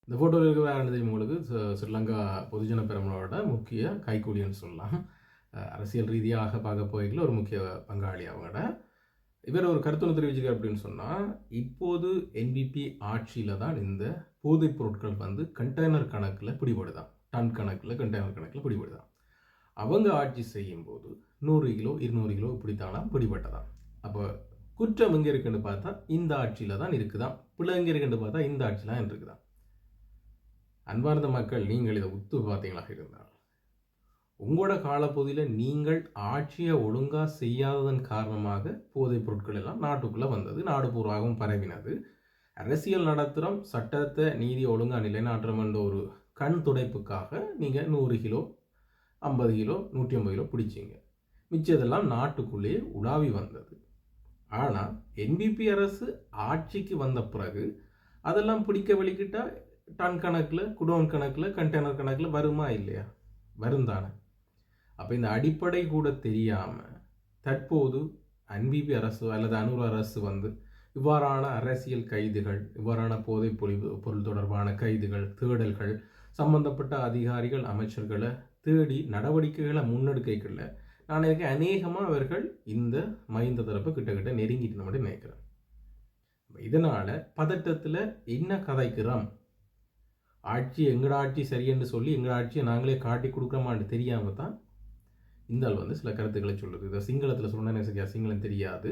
இந்த ஃபோட்டோவில் இருக்கிற யாருன்னு தெரியும் உங்களுக்கு? ஸ்ரீலங்கா பொதுஜன பெரமுனோட முக்கிய கைக்கூலின்னு சொல்லலாம். அரசியல் ரீதியாக பார்க்க போய்கள ஒரு முக்கிய பங்காளி அவங்களோட. இவர் ஒரு கருத்து தெரிவிச்சிருக்கார் அப்படின்னு சொன்னால், இப்போது என்பிபி ஆட்சியில் தான் இந்த போதைப் பொருட்கள் வந்து கண்டெய்னர் கணக்கில் பிடிபடுதான், டன் கணக்கில் கண்டெய்னர் கணக்கில் பிடிபடுதான். அவங்க ஆட்சி செய்யும் போது 100 கிலோ 200 கிலோ இப்படித்தானா பிடிபட்டதான். அப்போ குற்றம் எங்கே இருக்குன்னு பார்த்தா இந்த ஆட்சியில் தான் இருக்குதான், பிள்ளை எங்கே இருக்குன்னு பார்த்தா இந்த ஆட்சியில் இருக்குதான். அன்பார்ந்த மக்கள், நீங்கள் இதை உத்து பார்த்தீங்களாக இருந்தால், உங்களோட காலப்பகுதியில் நீங்கள் ஆட்சியை ஒழுங்காக செய்யாததன் காரணமாக போதைப் பொருட்கள் எல்லாம் நாட்டுக்குள்ளே வந்தது, நாடு பூர்வாகவும் பரவினது. அரசியல் நடத்துகிறோம், சட்டத்தை நீதி ஒழுங்காக நிலைநாட்டுறோம் என்ற ஒரு கண் துடைப்புக்காக நீங்கள் 100 கிலோ 50 கிலோ 150 கிலோ பிடிச்சிங்க. மிச்சதெல்லாம் நாட்டுக்குள்ளேயே உலாவி வந்தது. ஆனால் என்பிபி அரசு ஆட்சிக்கு வந்த பிறகு அதெல்லாம் பிடிக்க வெளிக்கிட்டால் டன் கணக்கில், குடோன் கணக்கில், கண்டெய்னர் கணக்கில் வருமா இல்லையா? வருந்தானே. அப்போ இந்த அடிப்படை கூட தெரியாமல் தற்போது என்பிபி அரசு அல்லது அனுர அரசு வந்து இவ்வாறான அரசியல் கைதுகள், இவ்வாறான போதைப் பொருள் தொடர்பான கைதுகள், தேடல்கள், சம்பந்தப்பட்ட அதிகாரிகள் அமைச்சர்களை தேடி நடவடிக்கைகளை முன்னெடுக்கல. நான் எனக்கு அநேகமாக அவர்கள் இந்த மஹிந்த தரப்பு கிட்ட நெருங்கிட்டு மட்டும் நினைக்கிறேன். இதனால பதட்டத்தில் என்ன கதைக்கிறோம், ஆட்சி எங்கட ஆட்சி சரியென்று சொல்லி எங்கள் ஆட்சியை நாங்களே காட்டி கொடுக்குறோமான்னு தெரியாமல் தான் இந்த ஆள் வந்து சில கருத்துக்களை சொல்லுது. இதை சிங்களத்தில் சொன்னேன்னு சரியா சிங்களம் தெரியாது.